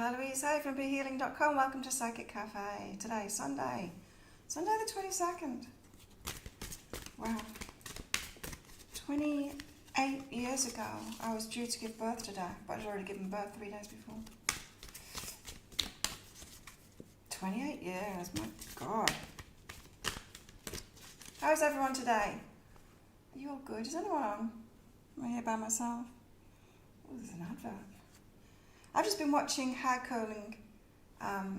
Hi Louise, hey from BeHealing.com. Welcome to Psychic Cafe. Today, Sunday the 22nd. Wow. 28 years ago, I was due to give birth today, but I'd already given birth 3 days before. 28 years, my God. How's everyone today? Are you all good? Is anyone on? Am I here by myself? Oh, there's an advert. I've just been watching hair curling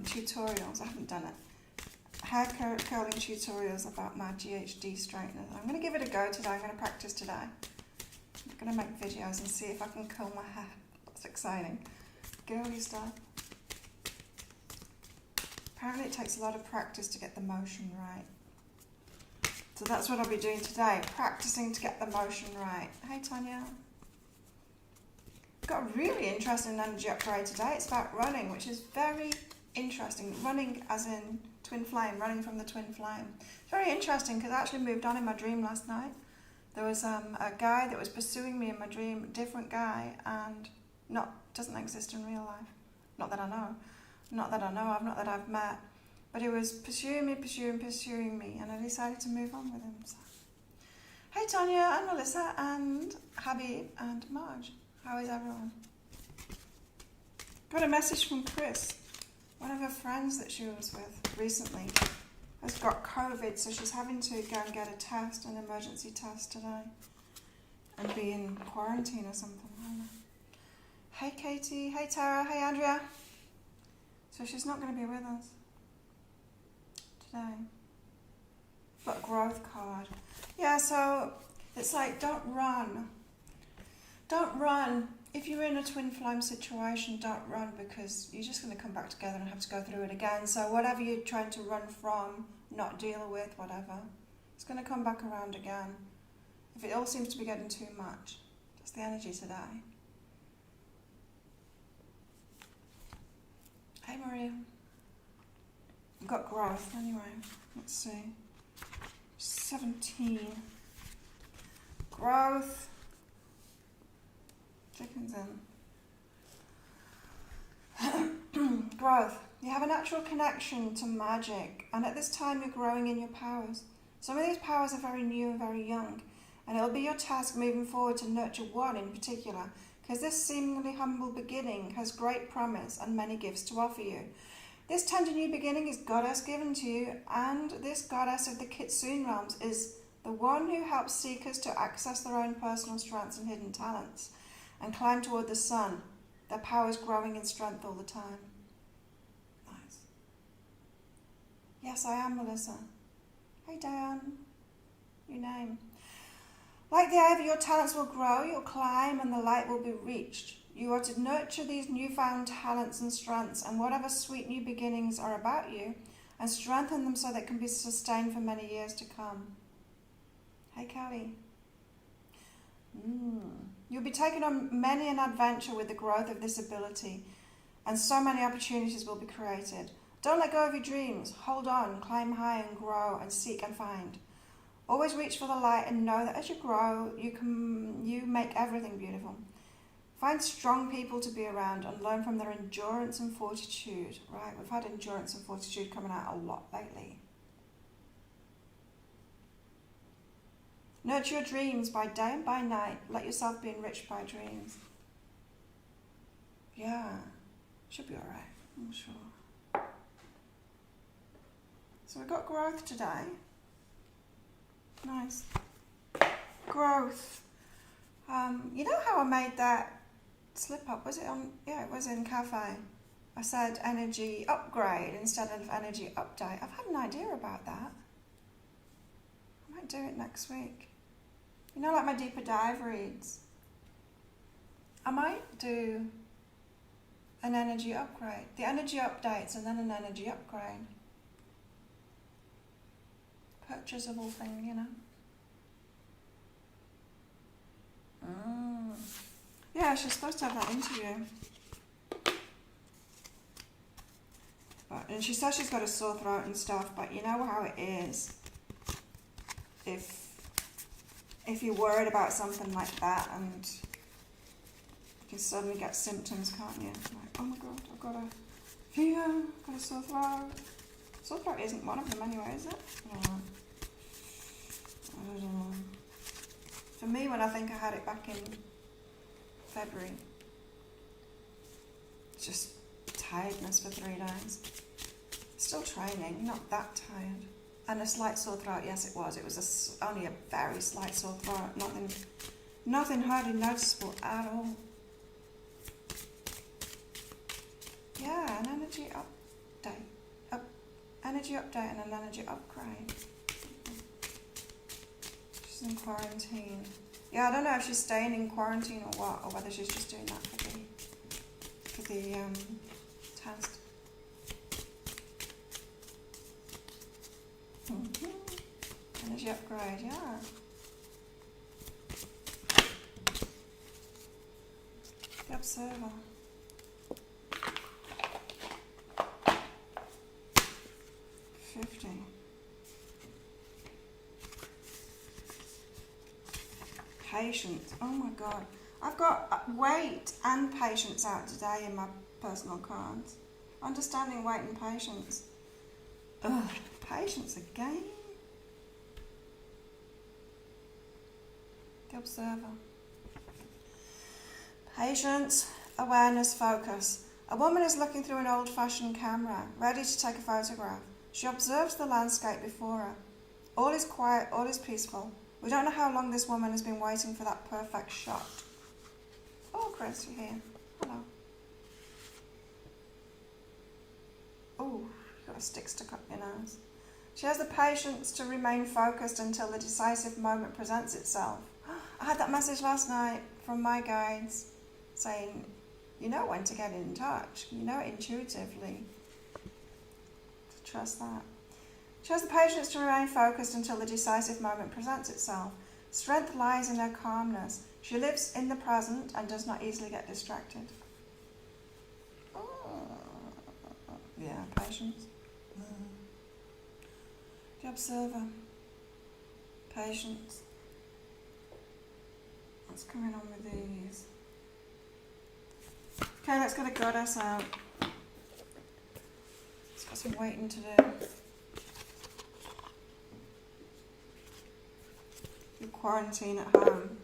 tutorials. I haven't done it. Hair curling tutorials about my GHD straighteners. I'm going to give it a go today. I'm going to practice today. I'm going to make videos and see if I can curl my hair. That's exciting. Girly stuff. Apparently it takes a lot of practice to get the motion right. So that's what I'll be doing today. Practicing to get the motion right. Hey Tanya. Got a really interesting energy upgrade today. It's about running, which is very interesting. Running as in twin flame, running from the twin flame. It's very interesting because I actually moved on in my dream last night. There was a guy that was pursuing me in my dream, a different guy, and doesn't exist in real life. Not that I know. Not that I know of, not that I've met. But he was pursuing me, and I decided to move on with him. So. Hey Tanya and Melissa and Habib and Marge. How is everyone? Got a message from Chris. One of her friends that she was with recently has got COVID, so she's having to go and get a test, an emergency test today, and be in quarantine or something. I don't know. Hey Katie, hey Tara, hey Andrea. So she's not going to be with us today. But growth card. Yeah, so it's like don't run. Don't run. If you're in a twin flame situation, don't run because you're just going to come back together and have to go through it again. So whatever you're trying to run from, not deal with, whatever, it's going to come back around again. If it all seems to be getting too much, that's the energy today. Hey Maria. I've got growth anyway. Let's see. 17. Growth. Chickens in. Growth. You have a natural connection to magic, and at this time you're growing in your powers. Some of these powers are very new and very young, and it'll be your task moving forward to nurture one in particular, because this seemingly humble beginning has great promise and many gifts to offer you. This tender new beginning is goddess given to you, and this goddess of the Kitsune realms is the one who helps seekers to access their own personal strengths and hidden talents and climb toward the sun, their powers growing in strength all the time. Nice. Yes, I am Melissa. Hey Diane, your name. Like the ivy, your talents will grow, you'll climb, and the light will be reached. You are to nurture these newfound talents and strengths and whatever sweet new beginnings are about you, and strengthen them so they can be sustained for many years to come. Hey Kelly. You'll be taken on many an adventure with the growth of this ability, and so many opportunities will be created. Don't let go of your dreams. Hold on, climb high and grow and seek and find. Always reach for the light and know that as you grow, you make everything beautiful. Find strong people to be around and learn from their endurance and fortitude. Right, we've had endurance and fortitude coming out a lot lately. Nurture your dreams by day and by night. Let yourself be enriched by dreams. Yeah, should be alright, I'm sure. So we've got growth today. Nice. Growth. You know how I made that slip up? Was it on? Yeah, it was in Cafe. I said energy upgrade instead of energy update. I've had an idea about that. I might do it next week. You know, like my deeper dive reads. I might do an energy upgrade. The energy updates and then an energy upgrade. Purchasable thing, you know. Yeah, she's supposed to have that interview. And she says she's got a sore throat and stuff, but you know how it is. If you're worried about something like that and can suddenly get symptoms, can't you? Like, oh my god, I've got a fever, I've got a sore throat. Sore throat isn't one of them anyway, is it? I don't know. For me, when I think I had it back in February, just tiredness for 3 days. Still training, not that tired. And a slight sore throat, yes it was. It was only a very slight sore throat, nothing hardly noticeable at all. Yeah, an energy update. Energy update and an energy upgrade. She's in quarantine. Yeah, I don't know if she's staying in quarantine or what, or whether she's just doing that for the test. Energy upgrade, yeah. The observer. Patience. Oh my god. I've got weight and patience out today in my personal cards. Understanding weight and patience. Ugh, patience again. The observer. Patience, awareness, focus. A woman is looking through an old-fashioned camera, ready to take a photograph. She observes the landscape before her. All is quiet, all is peaceful. We don't know how long this woman has been waiting for that perfect shot. Oh, Chris, you're here. Hello. Oh, you've got a stick stuck up your nose. She has the patience to remain focused until the decisive moment presents itself. I had that message last night from my guides saying, you know when to get in touch. You know it intuitively. Trust that. She has the patience to remain focused until the decisive moment presents itself. Strength lies in her calmness. She lives in the present and does not easily get distracted. Yeah, patience. The observer. Patience. What's going on with these? Okay, let's get a goddess out. It's got some waiting to do. You quarantine at home.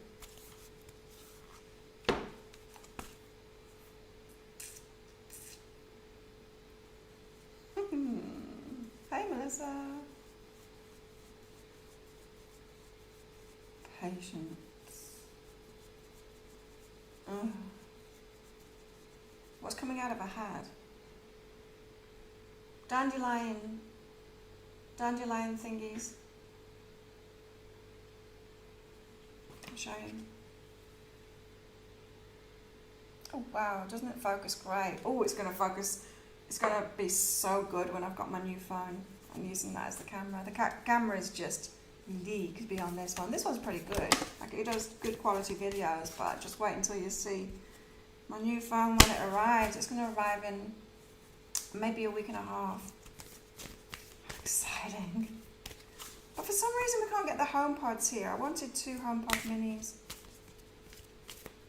Hey Melissa. Patience. What's coming out of her head? Dandelion thingies. I'll show you. Oh wow, doesn't it focus great? Oh, it's going to focus. It's going to be so good when I've got my new phone. I'm using that as the camera. The camera is just leagues beyond this one. This one's pretty good. Like, it does good quality videos, but just wait until you see my new phone when it arrives. It's going to arrive in maybe a week and a half. Exciting. But for some reason we can't get the HomePods here. I wanted 2 HomePod minis.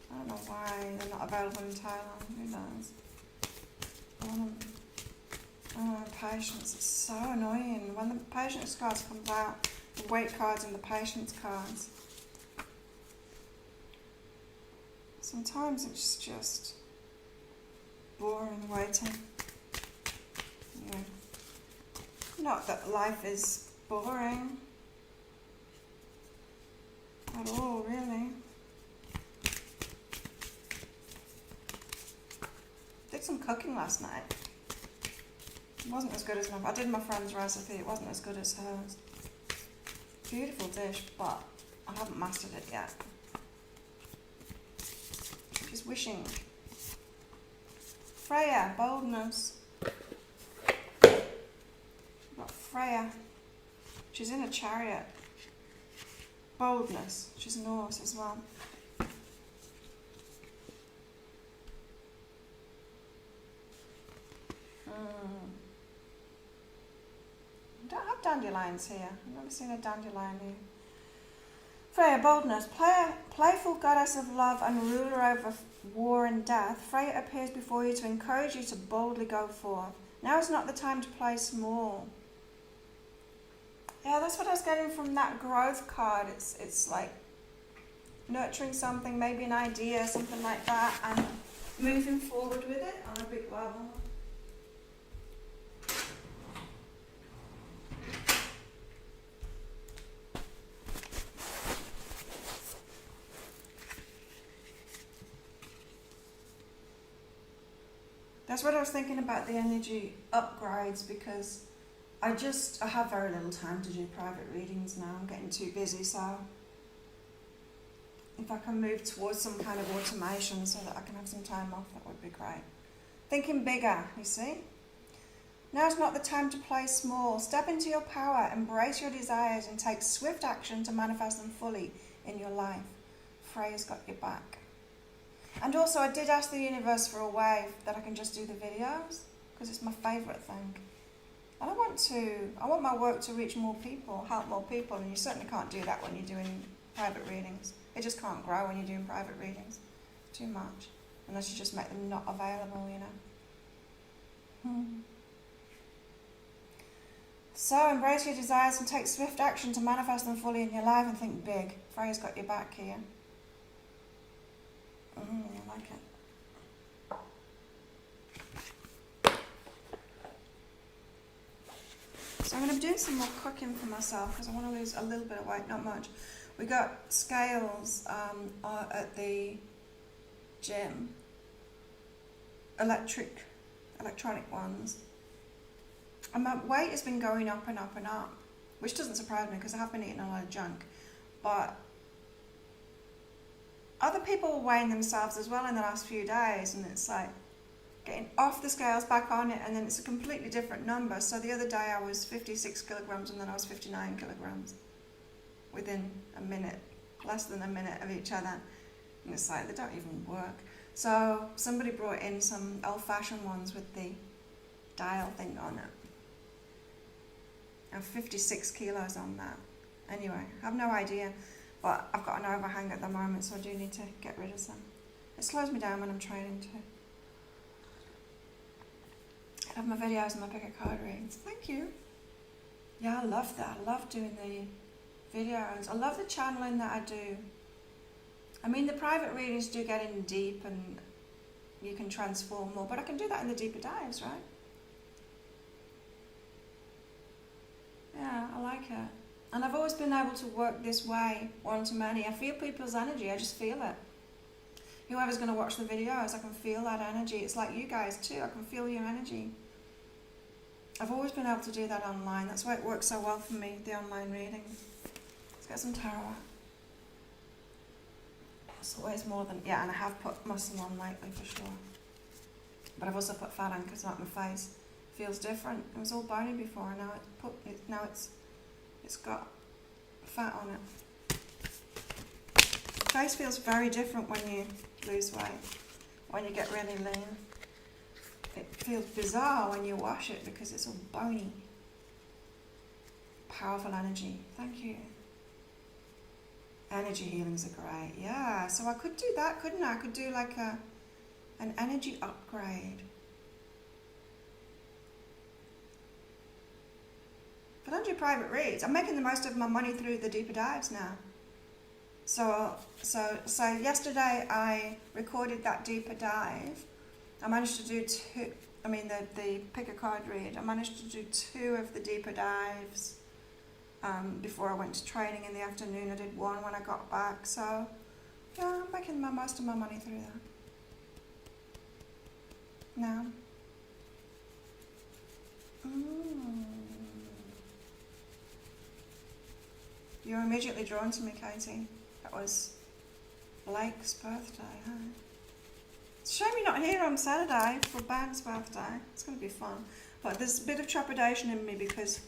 I don't know why they're not available in Thailand. Who knows? Patience. It's so annoying. When the patience cards comes out, the weight cards and the patience cards. Sometimes it's just boring waiting. Yeah. Not that life is boring at all, really. Did some cooking last night. It wasn't as good as I did my friend's recipe. It wasn't as good as hers. Beautiful dish, but I haven't mastered it yet. She's wishing. Freya, boldness. We've got Freya. She's in a chariot. Boldness. She's Norse as well. I don't have dandelions here. I've never seen a dandelion here. Freya, boldness, playful goddess of love and ruler over war and death, Freya appears before you to encourage you to boldly go forth. Now is not the time to play small. Yeah, that's what I was getting from that growth card. It's like nurturing something, maybe an idea, something like that, and moving forward with it on a big level. That's what I was thinking about the energy upgrades, because I have very little time to do private readings now. I'm getting too busy, so if I can move towards some kind of automation so that I can have some time off, that would be great. Thinking bigger, you see? Now's not the time to play small. Step into your power, embrace your desires, and take swift action to manifest them fully in your life. Freya's got your back. And also, I did ask the universe for a way that I can just do the videos, because it's my favourite thing. And I want my work to reach more people, help more people, and you certainly can't do that when you're doing private readings. It just can't grow when you're doing private readings. Too much. Unless you just make them not available, you know. So, embrace your desires and take swift action to manifest them fully in your life, and think big. Freya's got your back here. I like it. So I'm going to be doing some more cooking for myself because I want to lose a little bit of weight, not much. We got scales at the gym, electronic ones. And my weight has been going up and up and up, which doesn't surprise me because I have been eating a lot of junk. But other people were weighing themselves as well in the last few days, and it's like getting off the scales, back on it, and then it's a completely different number. So the other day I was 56 kilograms and then I was 59 kilograms within a minute, less than a minute of each other. And it's like, they don't even work. So somebody brought in some old-fashioned ones with the dial thing on it. I have 56 kilos on that. Anyway, I have no idea. But I've got an overhang at the moment, so I do need to get rid of some. It slows me down when I'm training too. I have my videos and my pick a card readings. Thank you. Yeah, I love that. I love doing the videos. I love the channeling that I do. I mean, the private readings do get in deep and you can transform more, but I can do that in the deeper dives, right? Yeah, I like it. And I've always been able to work this way, one-to-many. I feel people's energy, I just feel it. Whoever's going to watch the videos, I can feel that energy. It's like you guys too, I can feel your energy. I've always been able to do that online. That's why it works so well for me, the online readings. Let's get some tarot out. It's always more than, yeah, and I have put muscle on lately for sure. But I've also put fat on because like my face feels different. It was all bony before, and now it's got fat on it. The face feels very different when you lose weight, when you get really lean. It feels bizarre when you wash it because it's all bony. Powerful energy. Thank you. Energy healings are great. Yeah, so I could do that, couldn't I? I could do like an energy upgrade. I don't do private reads. I'm making the most of my money through the deeper dives now. So yesterday I recorded that deeper dive. I managed to do two. I mean the pick a card read. I managed to do 2 of the deeper dives before I went to training in the afternoon. I did 1 when I got back. So yeah, I'm making the most of my money through that. Now. You're immediately drawn to me, Katie. That was Blake's birthday, huh? It's a shame you're not here on Saturday for Ben's birthday. It's going to be fun. But there's a bit of trepidation in me because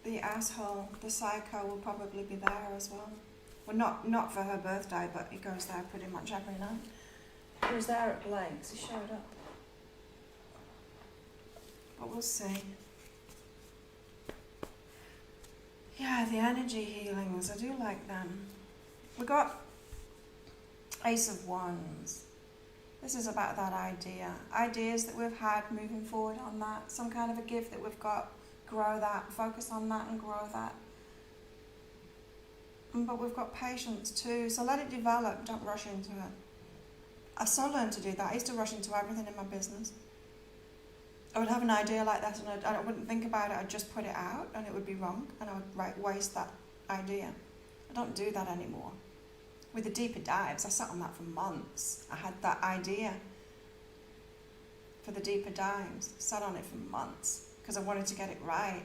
the asshole, the psycho, will probably be there as well. Well, not for her birthday, but he goes there pretty much every night. He was there at Blake's. He showed up. But we'll see. Yeah, the energy healings, I do like them. We got Ace of Wands. This is about that idea. Ideas that we've had moving forward on that. Some kind of a gift that we've got. Grow that. Focus on that and grow that. But we've got patience too. So let it develop. Don't rush into it. I so learned to do that. I used to rush into everything in my business. I would have an idea like that and I wouldn't think about it. I'd just put it out and it would be wrong. And I would waste that idea. I don't do that anymore. With the deeper dives, I sat on that for months. I had that idea for the deeper dives. Sat on it for months because I wanted to get it right.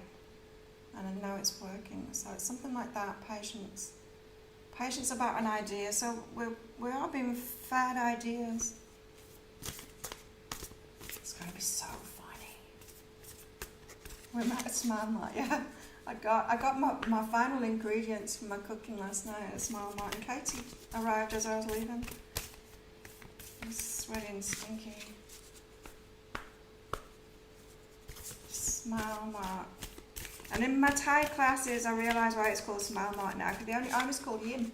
And now it's working. So it's something like that, patience. Patience about an idea. So we are being fed ideas. It's going to be so funny. We might smile like, yeah. I got my final ingredients for my cooking last night at Smile Mart, and Katie arrived as I was leaving. I was sweaty and stinky. Smile Mart. And in my Thai classes, I realised why it's called Smile Mart now, because I was called Yim.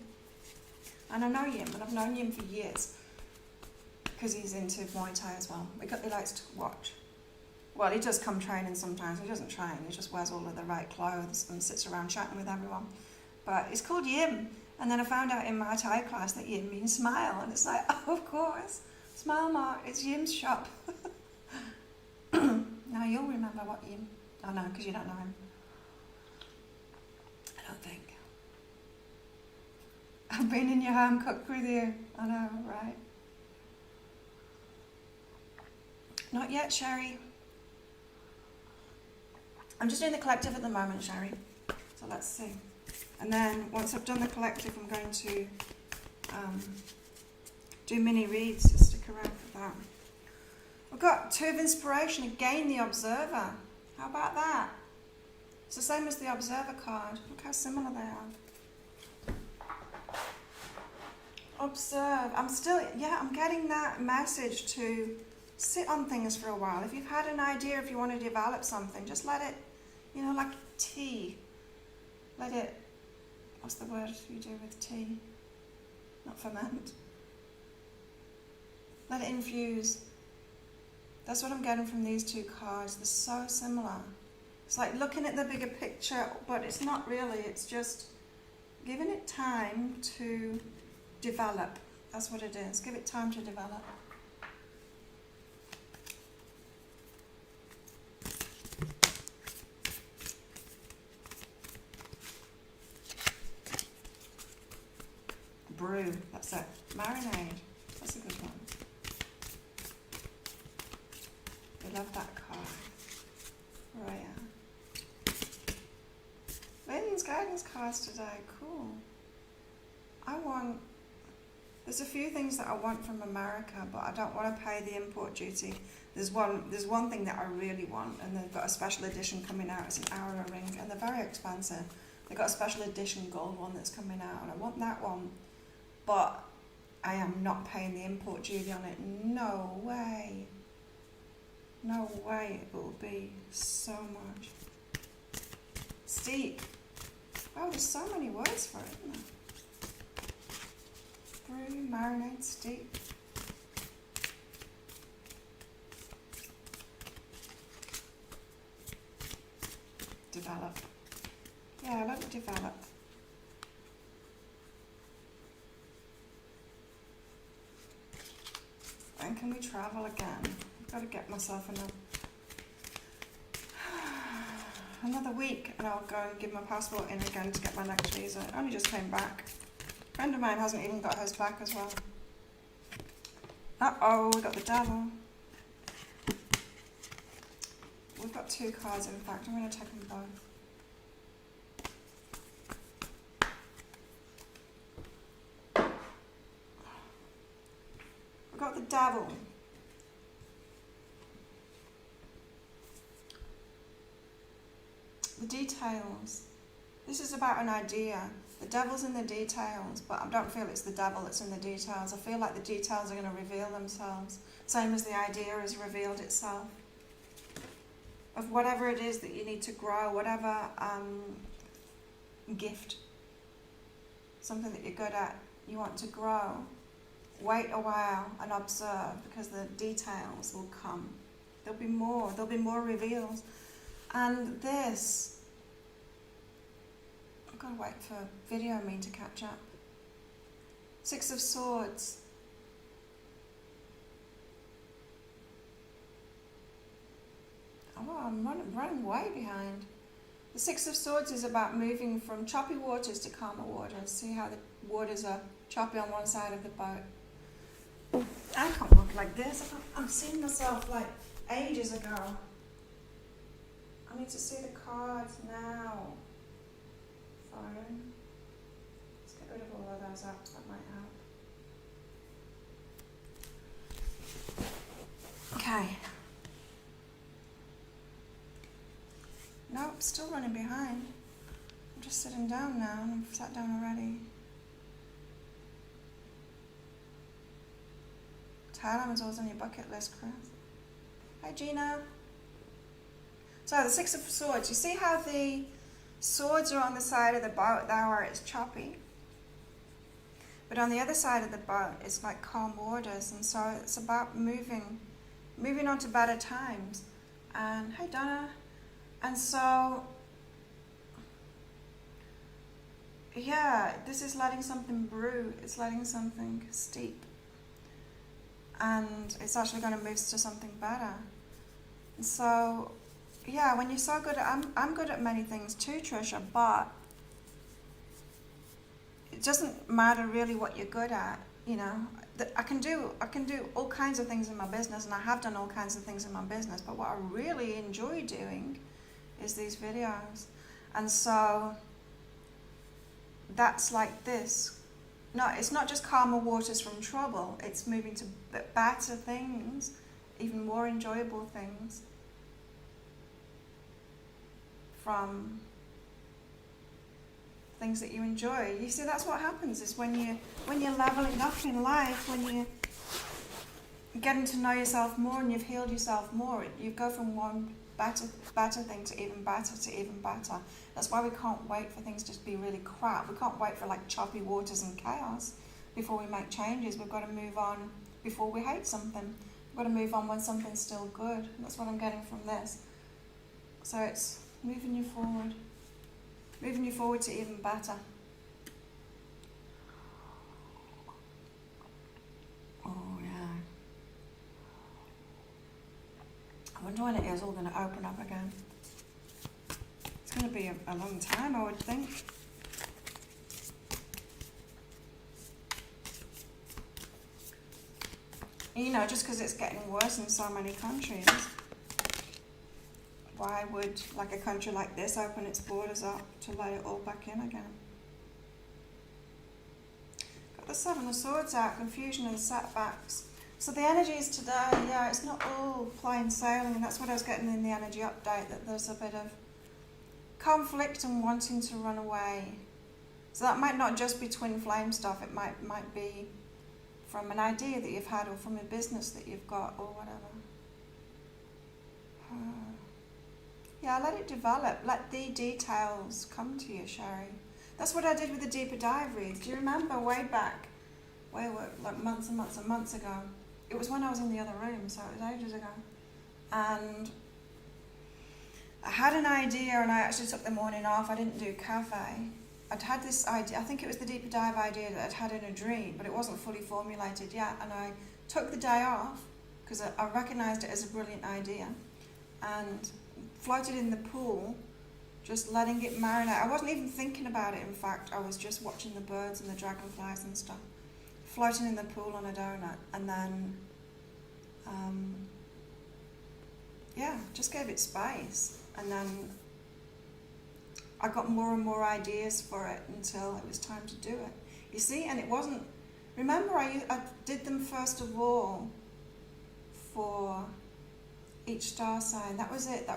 And I know Yim, and I've known Yim for years, because he's into Muay Thai as well. He likes to watch. Well, he does come training sometimes. He doesn't train. He just wears all of the right clothes and sits around chatting with everyone. But it's called Yim. And then I found out in my Thai class that Yim means smile. And it's like, oh, of course. Smile Mart. It's Yim's shop. Now you'll remember what Yim... Oh, no, because you don't know him. I don't think. I've been in your home cooked with you. I know, right? Not yet, Sherry. I'm just doing the collective at the moment, Sherry. So let's see. And then once I've done the collective, I'm going to do mini reads, so stick around for that. We've got two of inspiration, again the observer. How about that? It's the same as the observer card. Look how similar they are. Observe. I'm getting that message to sit on things for a while. If you've had an idea, if you want to develop something, just let it, like tea. Let it, what's the word you do with tea? Not ferment. Let it infuse. That's what I'm getting from these two cards. They're so similar. It's like looking at the bigger picture, but it's not really. It's just giving it time to develop. That's what it is. Give it time to develop. Brew. That's it. Marinade. That's a good one. I love that card. Oh yeah. Lynn's guidance cards today. Cool. There's a few things that I want from America, but I don't want to pay the import duty. There's one thing that I really want, and they've got a special edition coming out. It's an Aura ring, and they're very expensive. They've got a special edition gold one that's coming out, and I want that one. But I am not paying the import duty on it. No way. No way it will be so much. Steep. Oh, there's so many words for it, isn't there? Brew, marinade, steep. Develop. Yeah, let it develop. When can we travel again? I've got to get myself another week, and I'll go and give my passport in again to get my next visa. I only just came back. A friend of mine hasn't even got hers back as well. Uh-oh, we got the devil. We've got two cards, in fact. I'm going to take them both. We've got the devil. The details. This is about an idea. The devil's in the details, but I don't feel it's the devil that's in the details. I feel like the details are going to reveal themselves, same as the idea has revealed itself. Of whatever it is that you need to grow, whatever gift, something that you're good at, you want to grow. wait a while and observe, because the details will come. There'll be more reveals. And this, I've got to wait for video me to catch up. Six of Swords. Oh, I'm running way behind. The Six of Swords is about moving from choppy waters to calmer waters. See how the waters are choppy on one side of the boat. I can't look like this. I'm seeing myself like ages ago. I need to see the cards now. Phone. Let's get rid of all of those apps, that might help. Okay. Nope, still running behind. I'm just sitting down now, and I've sat down already. Thailand was always on your bucket list, Chris. Hi, Gina. So the Six of Swords, you see how the swords are on the side of the boat there where it's choppy? But on the other side of the boat, it's like calm waters, and so it's about moving on to better times. And hi, Donna. And so, yeah, this is letting something brew. It's letting something steep. And it's actually going to move to something better. And so, yeah, when you're so good at, I'm good at many things too, Trisha, but it doesn't matter really what you're good at, you know. I can do all kinds of things in my business, and I have done all kinds of things in my business, but what I really enjoy doing is these videos. And so that's like this. No, it's not just calmer waters from trouble, it's moving to better things, even more enjoyable things from things that you enjoy. You see, that's what happens is when you're leveling up in life, when you're getting to know yourself more and you've healed yourself more, you go from one better thing to even better to even better. That's why we can't wait for things to be really crap. We can't wait for like choppy waters and chaos before we make changes. We've got to move on before we hate something. We've got to move on when something's still good. And that's what I'm getting from this. So it's moving you forward to even better. Oh yeah. I wonder when it is all going to open up again. It's going to be a long time, I would think. You know, just because it's getting worse in so many countries, why would like a country like this open its borders up to let it all back in again? Got the Seven of Swords out, confusion and setbacks. So the energies today, yeah, it's not all plain sailing, and that's what I was getting in the energy update, that there's a bit of conflict and wanting to run away. So that might not just be twin flame stuff, it might be from an idea that you've had or from a business that you've got or whatever. Yeah, let it develop. Let the details come to you, Sherry. That's what I did with the deeper dive reads. Do you remember way back, like months and months and months ago? It was when I was in the other room, so it was ages ago. And I had an idea, and I actually took the morning off. I didn't do cafe. I'd had this idea, I think it was the deeper dive idea that I'd had in a dream, but it wasn't fully formulated yet. And I took the day off because I recognised it as a brilliant idea, and floated in the pool, just letting it marinate. I wasn't even thinking about it, in fact. I was just watching the birds and the dragonflies and stuff. Floating in the pool on a donut, and then, just gave it space. And then I got more and more ideas for it until it was time to do it. You see, and it wasn't, remember I did them first of all for each star sign. That was it.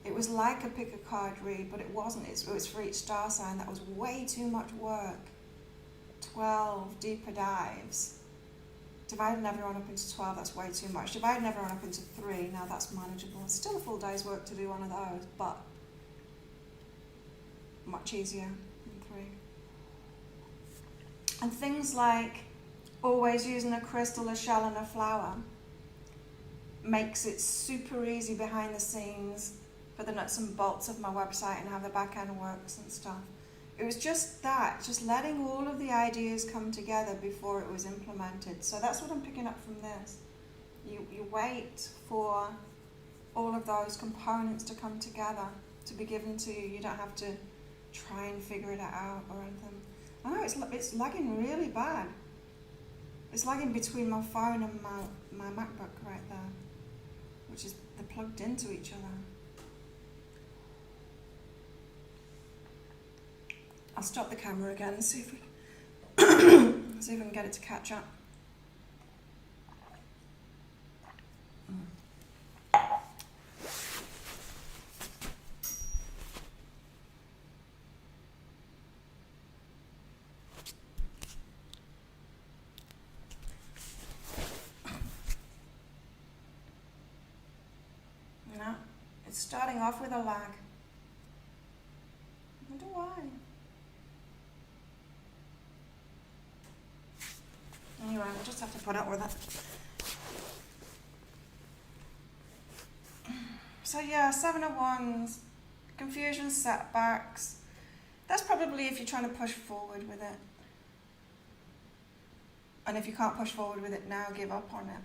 It was like a pick a card read, but it wasn't. It was for each star sign. That was way too much work. 12 deeper dives. Dividing everyone up into 12, that's way too much. Dividing everyone up into 3, now that's manageable. It's still a full day's work to do one of those, but much easier than 3. And things like always using a crystal, a shell and a flower makes it super easy behind the scenes for the nuts and bolts of my website and how the back end works and stuff. It was just that, just letting all of the ideas come together before it was implemented. So that's what I'm picking up from this. You wait for all of those components to come together, to be given to you. You don't have to try and figure it out or anything. Oh, it's lagging really bad. It's lagging between my phone and my MacBook right there, which is, they're plugged into each other. I'll stop the camera again and see if we see if we can get it to catch up. No, it's starting off with a lag. I wonder why. Anyway, we'll just have to put up with it. So yeah, 7 of Wands, confusion, setbacks. That's probably if you're trying to push forward with it. And if you can't push forward with it now, give up on it.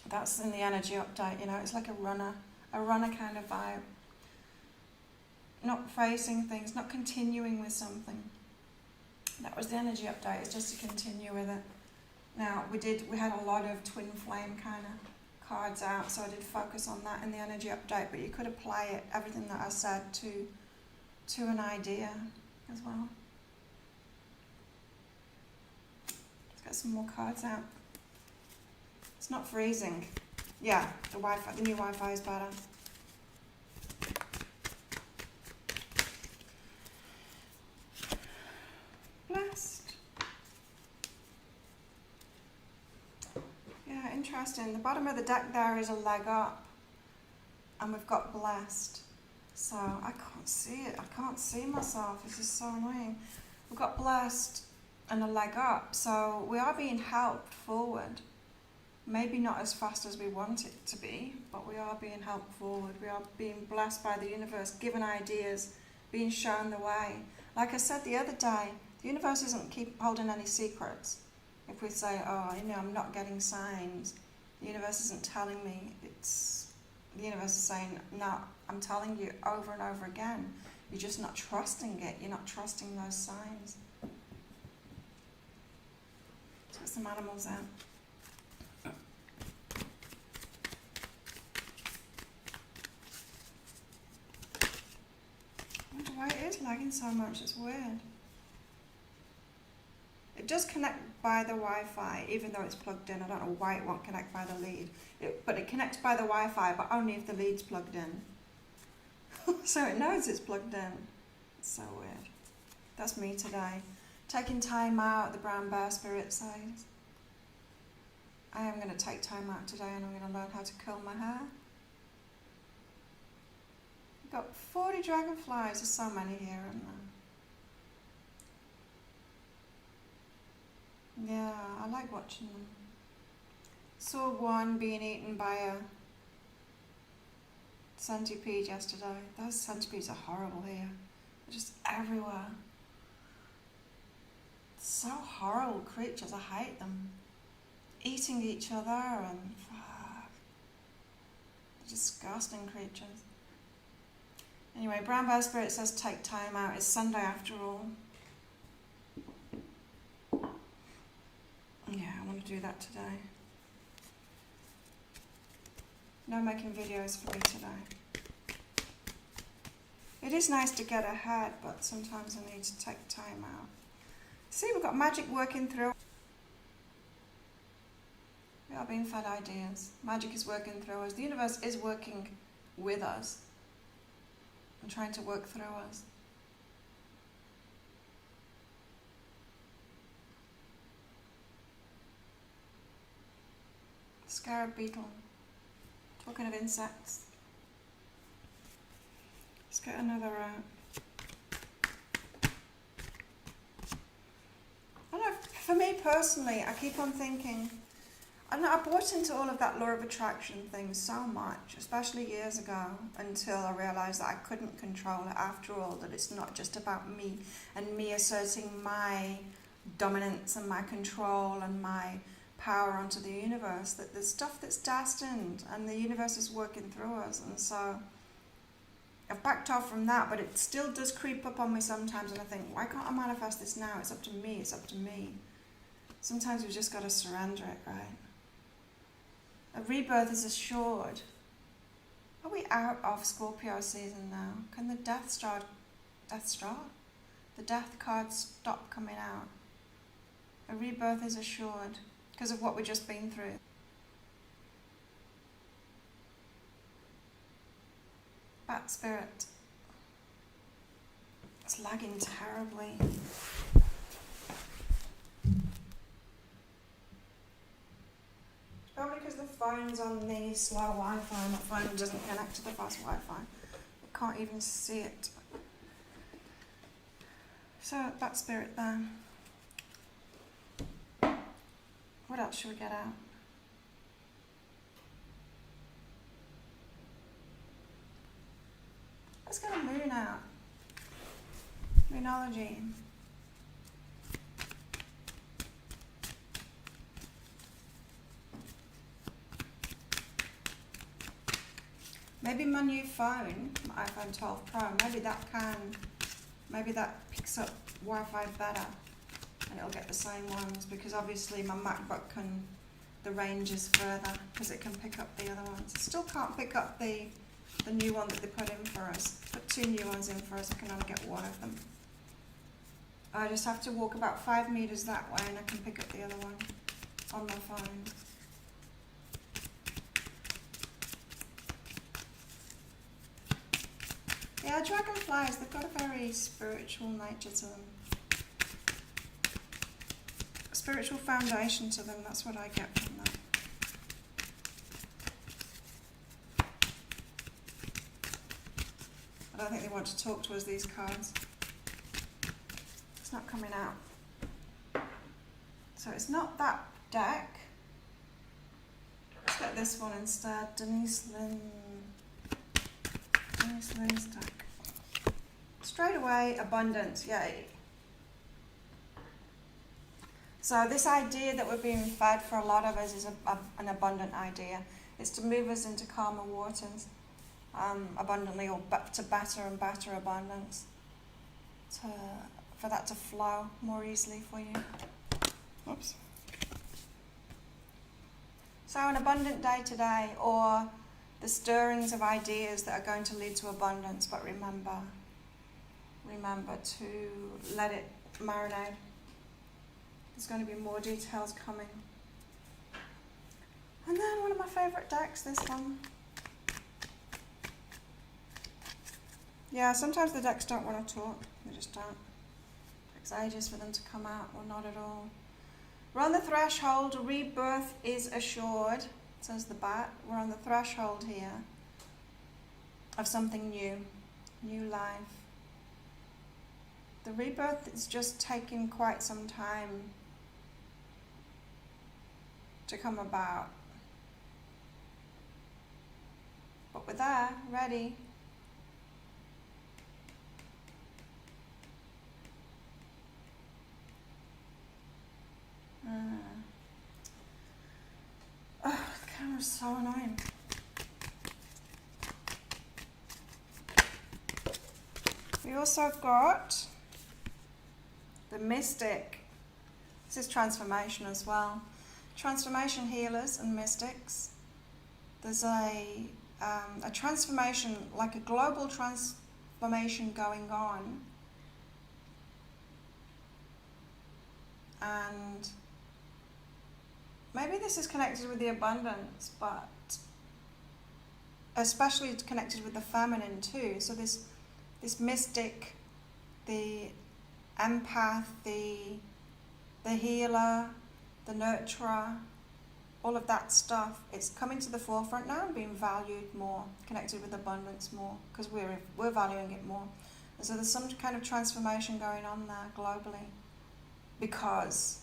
That's in the energy update, you know, it's like a runner kind of vibe. Not facing things, not continuing with something. That was the energy update, it's just to continue with it. Now, we had a lot of twin flame kind of cards out, so I did focus on that in the energy update, but you could apply it, everything that I said, to an idea as well. Let's get some more cards out. It's not freezing. Yeah, the new Wi-Fi is better. Blessed. Yeah, interesting. The bottom of the deck there is a leg up, and we've got blessed. So I can't see it. I can't see myself. This is so annoying. We've got blessed and a leg up, so we are being helped forward. Maybe not as fast as we want it to be, but we are being helped forward. We are being blessed by the universe, given ideas, being shown the way. Like I said the other day, the universe isn't keep holding any secrets. If we say, oh, you know, I'm not getting signs, the universe isn't telling me. The universe is saying, no, I'm telling you over and over again. You're just not trusting it. You're not trusting those signs. Let's get some animals out. I wonder why it is lagging so much. It's weird. It does connect by the Wi-Fi, even though it's plugged in. I don't know why it won't connect by the lead. But it connects by the Wi-Fi, but only if the lead's plugged in. So it knows it's plugged in. It's so weird. That's me today. Taking time out, the brown bear spirit says. I am going to take time out today and I'm going to learn how to curl my hair. I've got 40 dragonflies. There's so many here, isn't there? Yeah, I like watching them. Saw one being eaten by a centipede yesterday. Those centipedes are horrible here. They're just everywhere. So horrible creatures, I hate them. Eating each other and disgusting creatures. Anyway, brown bear spirit says take time out. It's Sunday after all. Yeah, I want to do that today. No making videos for me today. It is nice to get ahead, but sometimes I need to take time out. See, we've got magic working through. We are being fed ideas. Magic is working through us. The universe is working with us and trying to work through us. Scarab beetle. Talking of insects. Let's get another out. I don't know, For me personally, I keep on thinking, and I bought into all of that law of attraction thing so much, especially years ago, until I realised that I couldn't control it after all, that it's not just about me and me asserting my dominance and my control and my power onto the universe, that there's stuff that's destined and the universe is working through us. And so I've backed off from that, but it still does creep up on me sometimes, and I think, why can't I manifest this now? It's up to me, it's up to me. Sometimes we've just got to surrender it, right? A rebirth is assured. Are we out of Scorpio season now? Can the death start? The death cards stop coming out. A rebirth is assured because of what we've just been through. Bat spirit. It's lagging terribly. Probably because the phone's on the slow Wi-Fi. My phone doesn't connect to the fast Wi-Fi. I can't even see it. So, that spirit there. What else should we get out? Let's get a moon out. Moonology. Maybe my new phone, my iPhone 12 Pro, maybe that picks up Wi-Fi better and it'll get the same ones, because obviously my MacBook the range is further because it can pick up the other ones. It still can't pick up the new one that they put in for us. Put 2 new ones in for us, I can only get one of them. I just have to walk about 5 meters that way and I can pick up the other one on my phone. Yeah, dragonflies, they've got a very spiritual nature to them. A spiritual foundation to them, that's what I get from that. I don't think they want to talk to us, these cards. It's not coming out. So it's not that deck. Let's get this one instead. Denise Lynn's deck. Straight away, abundance, yay. So this idea that we're being fed for a lot of us is an abundant idea. It's to move us into calmer waters, abundantly, or to better and better abundance, for that to flow more easily for you. Oops. So an abundant day today, or the stirrings of ideas that are going to lead to abundance, but remember to let it marinate. There's going to be more details coming. And then one of my favourite decks, this one. Yeah, sometimes the decks don't want to talk. They just don't. It takes ages for them to come out, or not at all. We're on the threshold. Rebirth is assured, says the bat. We're on the threshold here of something new, new life. The rebirth is just taking quite some time to come about. But we're there, ready. Oh, the camera's so annoying. We also got the Mystic. This is transformation as well. Transformation healers and mystics. There's a transformation, like a global transformation going on. And maybe this is connected with the abundance, but especially connected with the feminine too. So this mystic, the empath, the healer, the nurturer, all of that stuff, it's coming to the forefront now and being valued more, connected with abundance more, because we're valuing it more. And so there's some kind of transformation going on there globally, because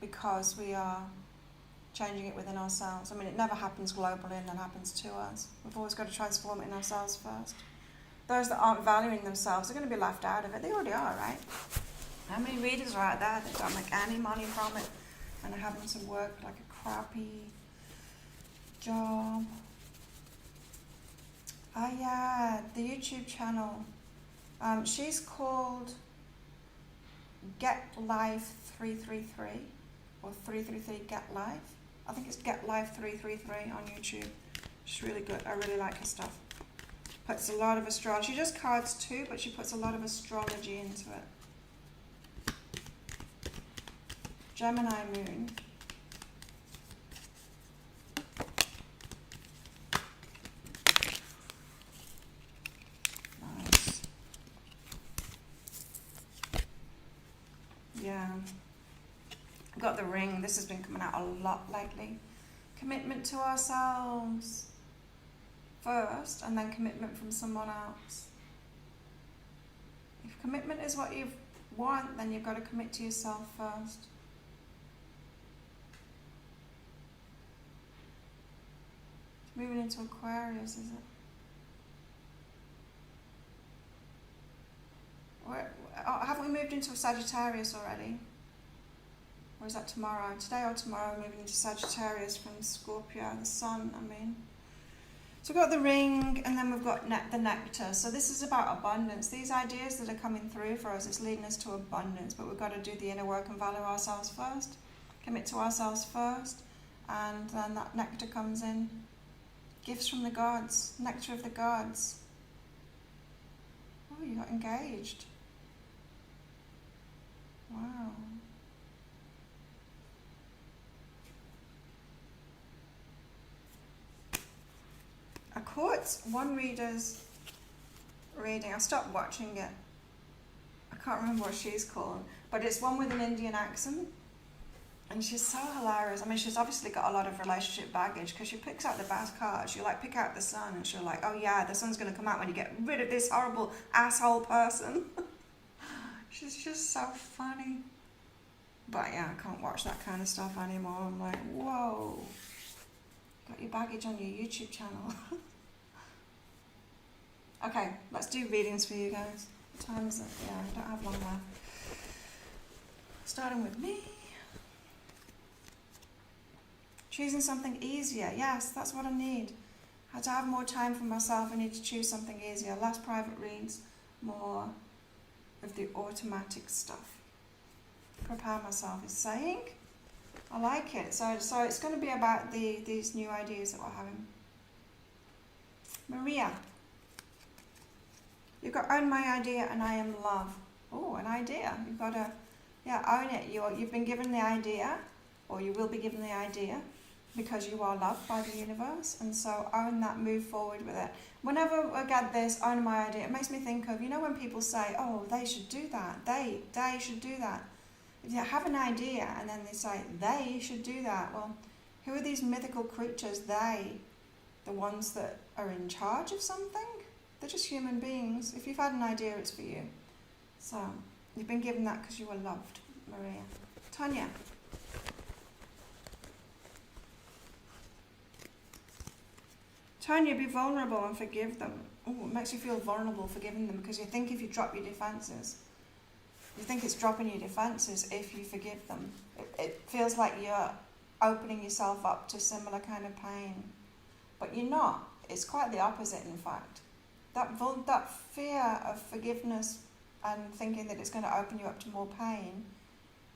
because we are changing it within ourselves. I mean, it never happens globally and then happens to us. We've always got to transform it in ourselves first. Those that aren't valuing themselves are going to be left out of it. They already are, right? How many readers are out there that don't make any money from it and are having to work like a crappy job? Oh yeah, the YouTube channel. She's called Get Life 333 or 333 Get Life. I think it's Get Life 333 on YouTube. She's really good. I really like her stuff. Puts a lot of astrology. She does cards too, but she puts a lot of astrology into it. Gemini moon. Nice. Yeah. I've got the ring. This has been coming out a lot lately. Commitment to ourselves first, and then commitment from someone else. If commitment is what you want, then you've got to commit to yourself first. It's moving into Aquarius, is it? Haven't we moved into Sagittarius already? Or is that tomorrow? Today or tomorrow we're moving into Sagittarius from Scorpio, the sun, I mean. So we've got the ring, and then we've got the nectar. So this is about abundance. These ideas that are coming through for us, it's leading us to abundance, but we've got to do the inner work and value ourselves first, commit to ourselves first, and then that nectar comes in. Gifts from the gods, nectar of the gods. Oh, you got engaged. Wow. I caught one reader's reading. I stopped watching it. I can't remember what she's called, but it's one with an Indian accent, and she's so hilarious. I mean, she's obviously got a lot of relationship baggage, because she picks out the best cards. She'll like pick out the sun, and she'll like, oh yeah, the sun's going to come out when you get rid of this horrible asshole person. She's just so funny. But yeah, I can't watch that kind of stuff anymore. I'm like, whoa. Got your baggage on your YouTube channel. Okay, let's do readings for you guys. What time is it? Yeah, I don't have long left. Starting with me. Choosing something easier. Yes, that's what I need. To have more time for myself, I need to choose something easier. Less private reads, more of the automatic stuff. Prepare myself is saying. I like it. So it's going to be about these new ideas that we're having. Maria. You've got own my idea and I am love. Oh, an idea. You've got to, own it. You've been given the idea, or you will be given the idea, because you are loved by the universe. And so own that, move forward with it. Whenever I get this, own my idea, it makes me think of, when people say, oh, they should do that. They should do that. If you have an idea and then they say, they should do that, well, who are these mythical creatures, they? The ones that are in charge of something? They're just human beings. If you've had an idea, it's for you. So, you've been given that because you were loved, Maria. Tanya. Tanya, be vulnerable and forgive them. Oh, it makes you feel vulnerable forgiving them, because you think if you drop your defences, you think it's dropping your defences if you forgive them. It feels like you're opening yourself up to similar kind of pain. But you're not. It's quite the opposite, in fact. That fear of forgiveness and thinking that it's going to open you up to more pain,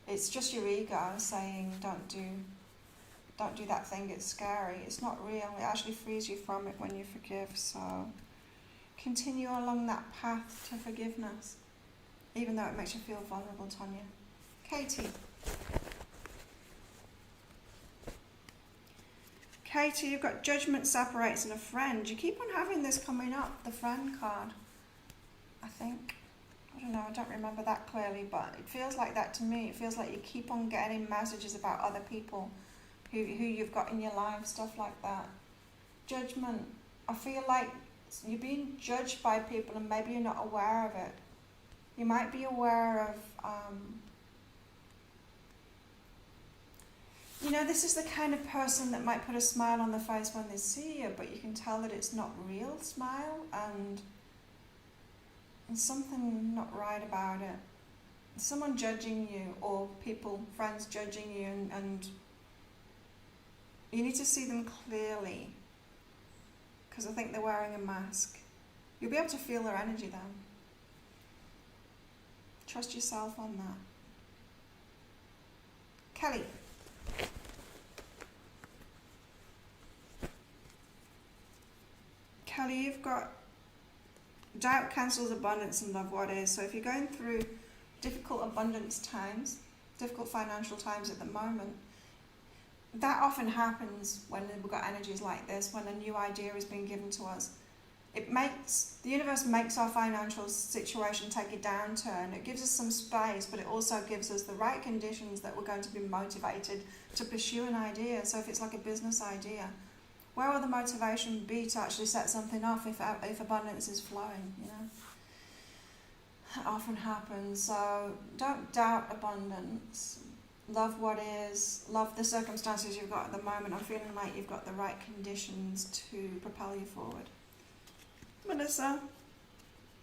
it's just your ego saying, don't do that thing, it's scary. It's not real. It actually frees you from it when you forgive. So continue along that path to forgiveness, even though it makes you feel vulnerable, Tanya. Katie. Katie, you've got judgment separates and a friend. You keep on having this coming up, the friend card, I think. I don't know, I don't remember that clearly, but it feels like that to me. It feels like you keep on getting messages about other people who you've got in your life, stuff like that. Judgment. I feel like you're being judged by people and maybe you're not aware of it. You might be aware of You know, this is the kind of person that might put a smile on their face when they see you, but you can tell that it's not real smile, and there's something not right about it. Someone judging you, or people, friends judging you, and you need to see them clearly, because I think they're wearing a mask. You'll be able to feel their energy then. Trust yourself on that. Kelly. Kelly, you've got doubt cancels abundance and love what is. So if you're going through difficult abundance times, difficult financial times at the moment, that often happens when we've got energies like this, when a new idea is being given to us. The universe makes our financial situation take a downturn. It gives us some space, but it also gives us the right conditions that we're going to be motivated to pursue an idea. So if it's like a business idea, where will the motivation be to actually set something off if abundance is flowing, you know? That often happens. So don't doubt abundance. Love what is. Love the circumstances you've got at the moment. I'm feeling like you've got the right conditions to propel you forward. Melissa,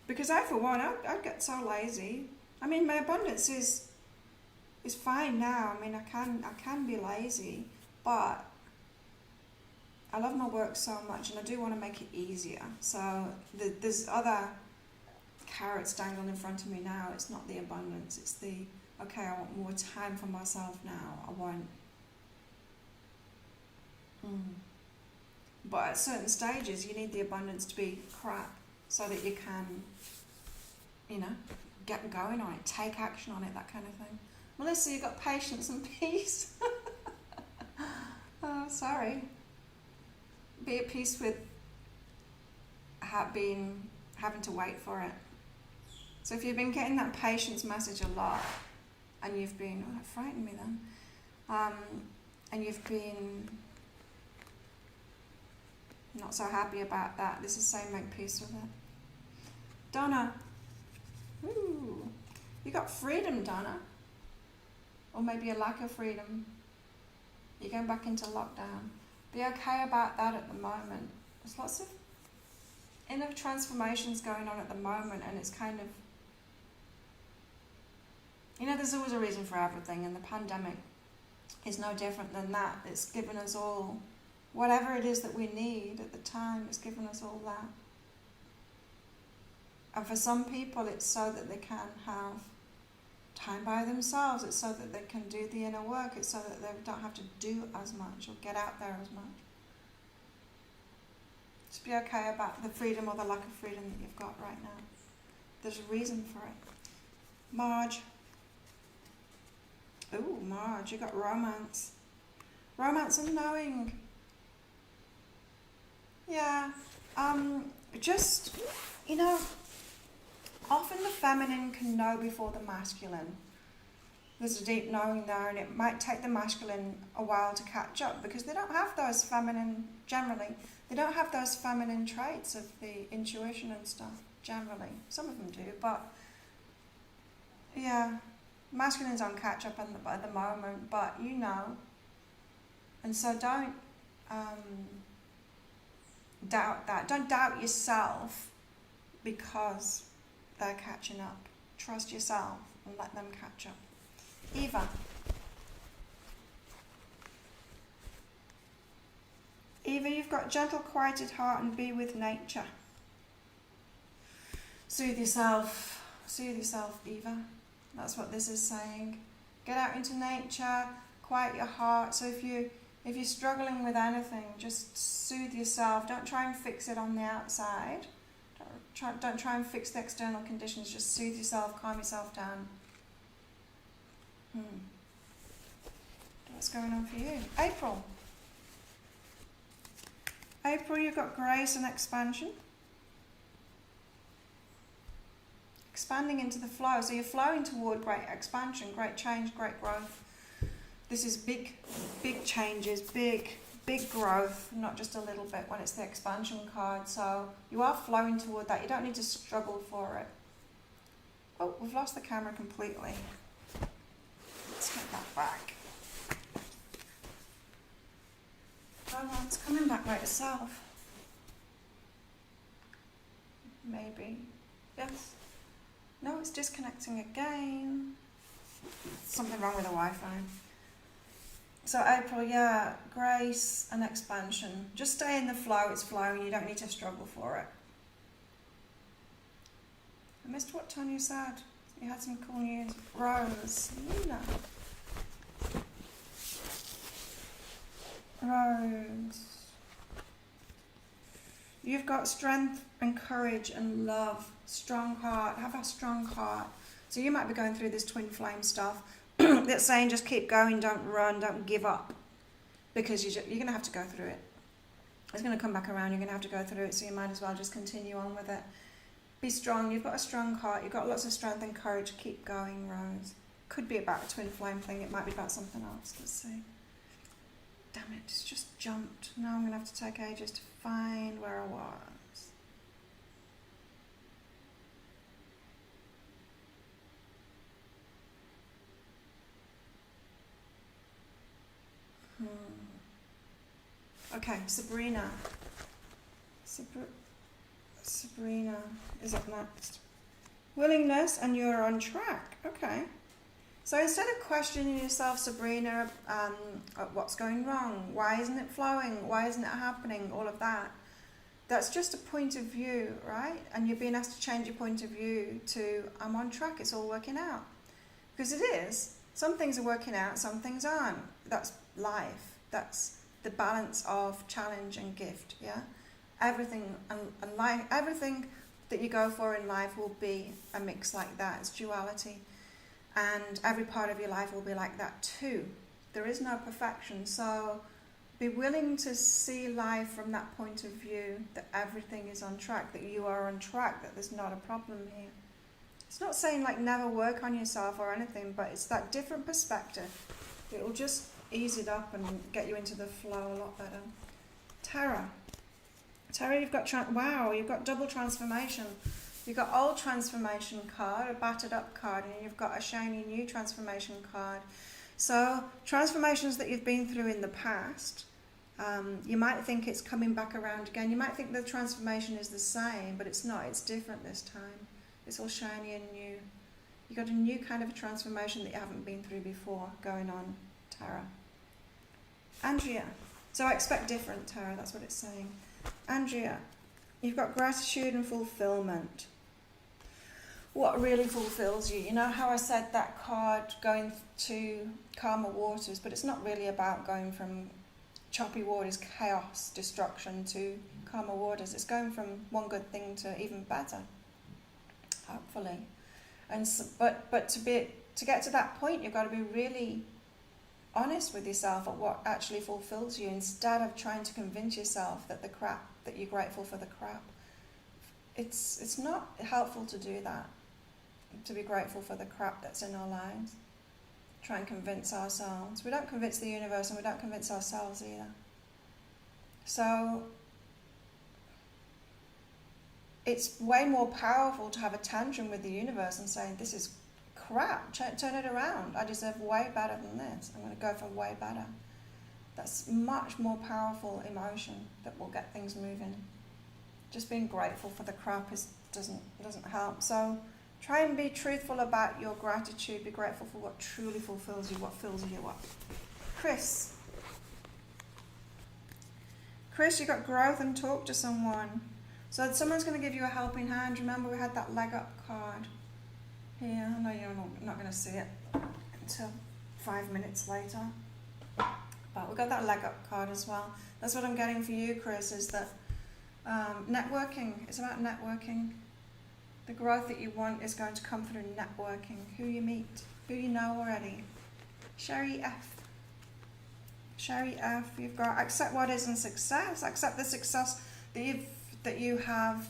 because I, for one, I'd get so lazy. I mean, my abundance is fine now. I mean, I can be lazy, but I love my work so much, and I do want to make it easier. So there's other carrots dangling in front of me now. It's not the abundance. It's the, okay, I want more time for myself now. I want... But at certain stages, you need the abundance to be crap so that you can, you know, get going on it, take action on it, that kind of thing. Melissa, you've got patience and peace. Oh, sorry. Be at peace with having to wait for it. So if you've been getting that patience message a lot, and you've been, oh, that frightened me then, and you've been not so happy about that, this is saying make peace with it. Donna, ooh, you got freedom, Donna, or maybe a lack of freedom. You're going back into lockdown. Be okay about that at the moment. There's lots of inner transformations going on at the moment, and it's kind of, you know, there's always a reason for everything, and the pandemic is no different than that. It's given us all whatever it is that we need at the time. It's given us all that. And for some people, it's so that they can have time by themselves. It's so that they can do the inner work. It's so that they don't have to do as much or get out there as much. Just be okay about the freedom or the lack of freedom that you've got right now. There's a reason for it. Marge. Ooh, Marge, you got romance. Romance and knowing. Yeah. Just, you know, often the feminine can know before the masculine. There's a deep knowing there, and it might take the masculine a while to catch up, because they don't have those feminine, generally, they don't have those feminine traits of the intuition and stuff, generally. Some of them do, but yeah, masculine's on catch up at the moment, but you know. And so don't doubt that. Don't doubt yourself because they're catching up. Trust yourself and let them catch up. Eva. Eva, you've got gentle, quieted heart and be with nature. Soothe yourself. Soothe yourself, Eva. That's what this is saying. Get out into nature, quiet your heart. So if you're struggling with anything, just soothe yourself. Don't try and fix it on the outside. Don't try and fix the external conditions. Just soothe yourself, calm yourself down. What's going on for you? April. April, you've got grace and expansion. Expanding into the flow. So you're flowing toward great expansion, great change, great growth. This is big changes, big growth, not just a little bit when it's the expansion card. So you are flowing toward that. You don't need to struggle for it. Oh, we've lost the camera completely. Let's get that back. Oh, well, it's coming back by itself. Maybe. Yes. No, it's disconnecting again. Something wrong with the Wi-Fi. So April, yeah, grace and expansion. Just stay in the flow, it's flowing, you don't need to struggle for it. I missed what Tanya said. You had some cool news. Rose, Luna. Rose. You've got strength and courage and love, strong heart, have a strong heart. So you might be going through this twin flame stuff that's saying just keep going, don't run, don't give up. Because you're going to have to go through it. It's going to come back around, you're going to have to go through it, so you might as well just continue on with it. Be strong, you've got a strong heart, you've got lots of strength and courage, keep going, Rose. Could be about a twin flame thing, it might be about something else, let's see. Damn it, it's just jumped. Now I'm going to have to take ages to find where I was. Okay, Sabrina. Sabrina is up next. Willingness, and you're on track. Okay. So instead of questioning yourself, Sabrina, what's going wrong? Why isn't it flowing? Why isn't it happening? All of that. That's just a point of view, right? And you're being asked to change your point of view to, I'm on track, it's all working out. Because it is. Some things are working out, some things aren't. That's life. That's the balance of challenge and gift, yeah? Everything and life, everything that you go for in life will be a mix like that. It's duality. And every part of your life will be like that too. There is no perfection. So be willing to see life from that point of view, that everything is on track, that you are on track, that there's not a problem here. It's not saying like never work on yourself or anything, but it's that different perspective. It will just ease it up and get you into the flow a lot better. Tara, you've got you've got double transformation. You've got old transformation card, a battered up card, and you've got a shiny new transformation card. So transformations that you've been through in the past, you might think it's coming back around again. You might think the transformation is the same, but it's not. It's different this time. It's all shiny and new. You've got a new kind of a transformation that you haven't been through before going on, Tara. Andrea. So I expect different, Tara. That's what it's saying. Andrea, you've got gratitude and fulfillment. What really fulfills you? You know how I said that card going to calmer waters, but it's not really about going from choppy waters, chaos, destruction to calmer waters. It's going from one good thing to even better, hopefully. And so, but to get to that point, you've got to be really honest with yourself at what actually fulfills you, instead of trying to convince yourself that that you're grateful for the crap. It's not helpful to do that, to be grateful for the crap that's in our lives. Try and convince ourselves. We don't convince the universe, and we don't convince ourselves either. So it's way more powerful to have a tantrum with the universe and say, this is crap, turn it around. I deserve way better than this. I'm going to go for way better. That's much more powerful emotion that will get things moving. Just being grateful for the crap doesn't help. So try and be truthful about your gratitude. Be grateful for what truly fulfills you, what fills you up. Chris, you got growth and talk to someone. So someone's going to give you a helping hand. Remember we had that leg up card here. I know you're not going to see it until 5 minutes later. But we've got that leg up card as well. That's what I'm getting for you, Chris, is that networking. It's about networking. The growth that you want is going to come through networking. Who you meet, who you know already. Sherry F. You've got accept what isn't success. Accept the success that you have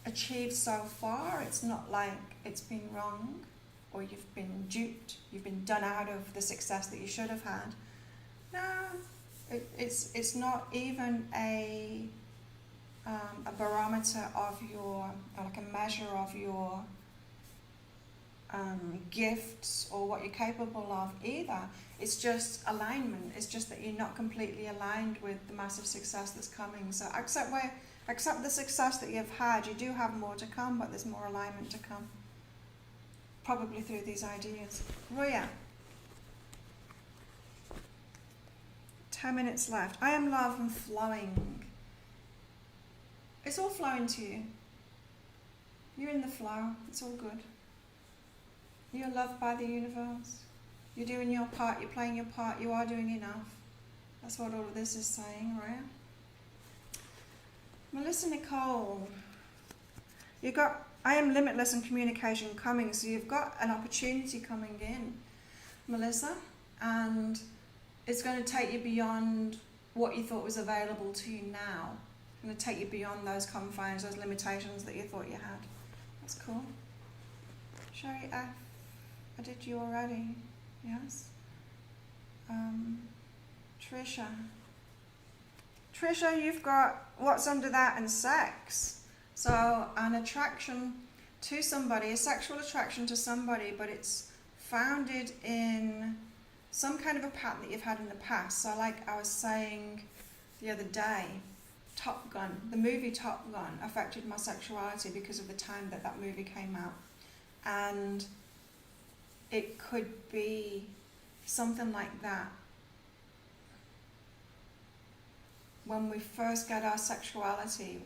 achieved so far. It's not like it's been wrong, or you've been duped, you've been done out of the success that you should have had. No, it's not even a barometer of your, like a measure of your gifts or what you're capable of either. It's just alignment. It's just that you're not completely aligned with the massive success that's coming. So accept the success that you've had. You do have more to come, but there's more alignment to come. Probably through these ideas. Roya. 10 minutes left. I am love and flowing. It's all flowing to you. You're in the flow. It's all good. You're loved by the universe. You're doing your part. You're playing your part. You are doing enough. That's what all of this is saying, right? Melissa Nicole. You've got, I am limitless in communication coming. So you've got an opportunity coming in, Melissa. And it's going to take you beyond what you thought was available to you now. It's going to take you beyond those confines, those limitations that you thought you had. That's cool. Sherry F. I did you already. Yes. Trisha. Trisha, you've got what's under that and sex. So an attraction to somebody, a sexual attraction to somebody, but it's founded in some kind of a pattern that you've had in the past. So like I was saying the other day, Top Gun, the movie Top Gun affected my sexuality because of the time that that movie came out. And it could be something like that. When we first get our sexuality,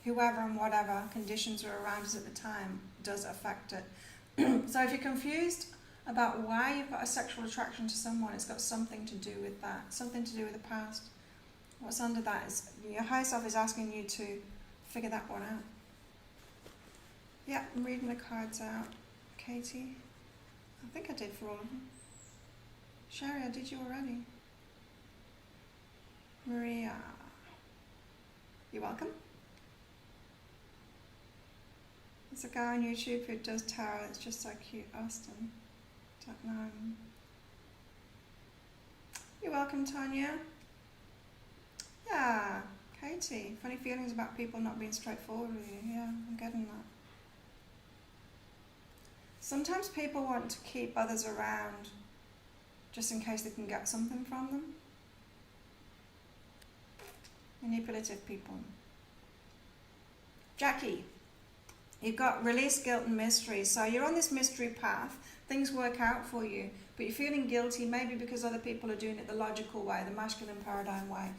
whoever and whatever conditions were around us at the time does affect it. So if you're confused about why you've got a sexual attraction to someone, it's got something to do with that, something to do with the past. What's under that is your higher self is asking you to figure that one out. Yeah, I'm reading the cards out. Katie, I think I did for all of them. Sherry, I did you already. Maria, you're welcome. There's a guy on YouTube who does tarot. It's just so cute. Austin. Don't know him. You're welcome, Tanya. Yeah, Katie. Funny feelings about people not being straightforward with you. Yeah, I'm getting that. Sometimes people want to keep others around just in case they can get something from them. Manipulative people. Jackie. You've got release, guilt and mystery. So you're on this mystery path. Things work out for you. But you're feeling guilty maybe because other people are doing it the logical way, the masculine paradigm way.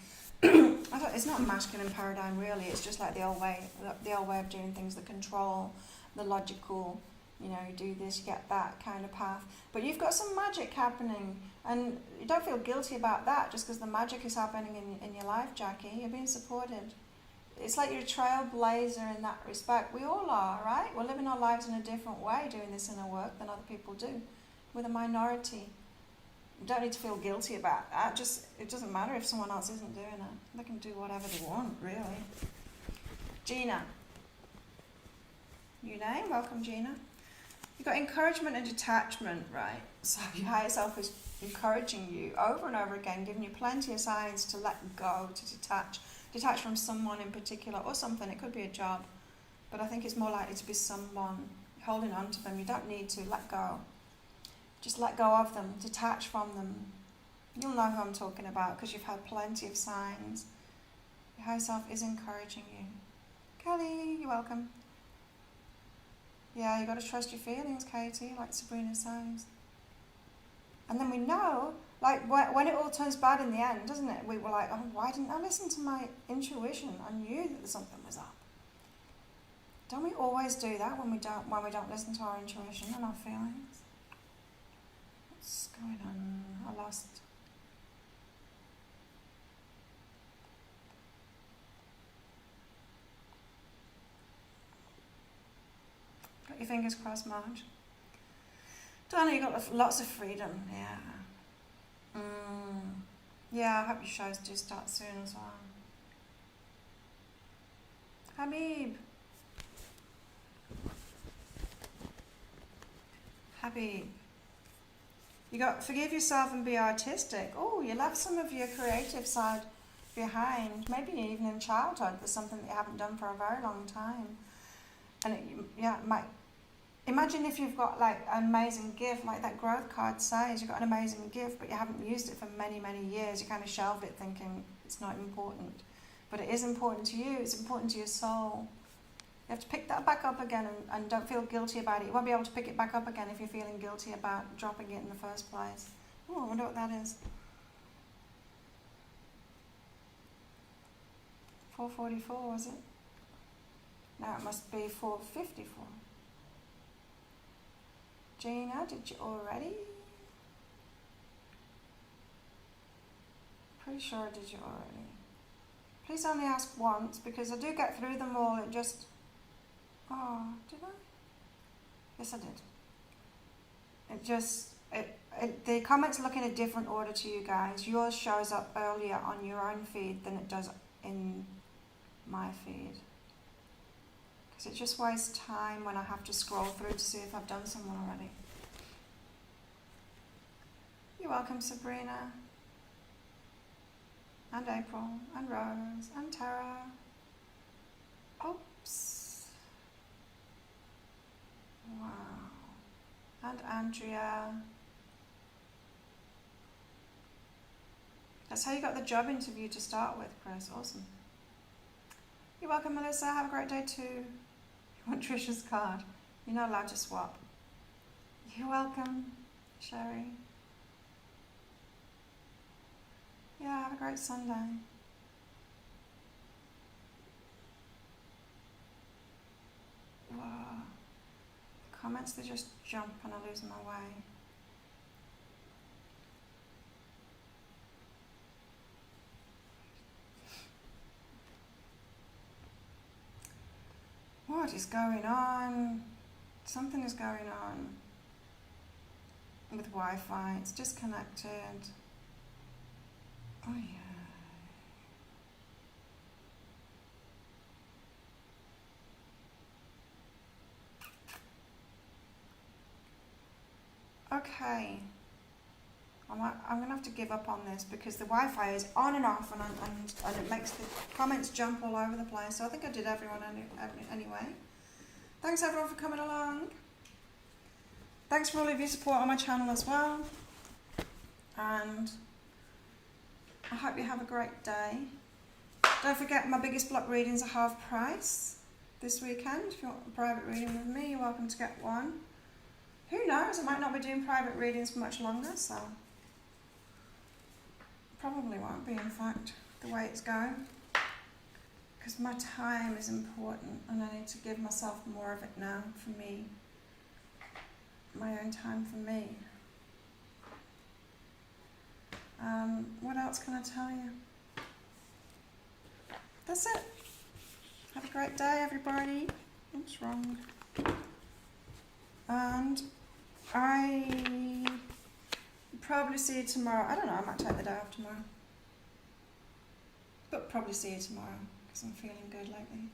It's not a masculine paradigm really. It's just like the old way of doing things, the control, the logical, you know, you do this, you get that kind of path. But you've got some magic happening. And you don't feel guilty about that just because the magic is happening in your life, Jackie. You're being supported. It's like you're a trailblazer in that respect. We all are, right? We're living our lives in a different way doing this inner work than other people do. We're the minority. You don't need to feel guilty about that. It doesn't matter if someone else isn't doing it. They can do whatever they want, really. Gina. New name. Welcome, Gina. You've got encouragement and detachment, right? So your higher self is encouraging you over and over again, giving you plenty of signs to let go, to detach. Detach from someone in particular or something. It could be a job, but I think it's more likely to be someone. Holding on to them. You don't need to let go. Just let go of them. Detach from them. You'll know who I'm talking about because you've had plenty of signs. Your higher self is encouraging you. Kelly, you're welcome. Yeah, you got to trust your feelings, Katie, like Sabrina says. And then we know, like when it all turns bad in the end, doesn't it? We were like, oh, why didn't I listen to my intuition? I knew that something was up. Don't we always do that when we don't listen to our intuition and our feelings? What's going on? I lost. Got your fingers crossed, Marge. Donna, you got lots of freedom. Yeah. Yeah, I hope your shows do start soon as well. Habib. You got forgive yourself and be artistic. Oh, you left some of your creative side behind. Maybe even in childhood, there's something that you haven't done for a very long time. And it might imagine if you've got like an amazing gift, like that growth card says, you've got an amazing gift, but you haven't used it for many, many years. You kind of shelved it thinking it's not important. But it is important to you, it's important to your soul. You have to pick that back up again and don't feel guilty about it. You won't be able to pick it back up again if you're feeling guilty about dropping it in the first place. Oh, I wonder what that is. 444, was it? Now it must be 454. Gina, did you already? Pretty sure I did you already. Please only ask once, because I do get through them all. It just... Oh, did I? Yes, I did. It just... the comments look in a different order to you guys. Yours shows up earlier on your own feed than it does in my feed. Because it just wastes time when I have to scroll through to see if I've done someone already. You're welcome, Sabrina. And April, and Rose, and Tara. Oops. Wow. And Andrea. That's how you got the job interview to start with, Chris. Awesome. You're welcome, Melissa. Have a great day too. You want Trisha's card? You're not allowed to swap. You're welcome, Sherry. Yeah, have a great Sunday. Whoa. The comments, they just jump and I lose my way. What is going on? Something is going on with Wi-Fi. It's disconnected. Oh yeah. Okay. I'm going to have to give up on this because the Wi-Fi is on and off and it makes the comments jump all over the place. So I think I did everyone anyway. Thanks everyone for coming along. Thanks for all of your support on my channel as well. And I hope you have a great day. Don't forget my biggest block readings are half price this weekend. If you want a private reading with me, you're welcome to get one. Who knows, I might not be doing private readings for much longer, so probably won't be, in fact, the way it's going. Because my time is important and I need to give myself more of it now for me. My own time for me. What else can I tell you? That's it. Have a great day, everybody. What's wrong? And I probably see you tomorrow. I don't know, I might take the day off tomorrow. But probably see you tomorrow because I'm feeling good lately.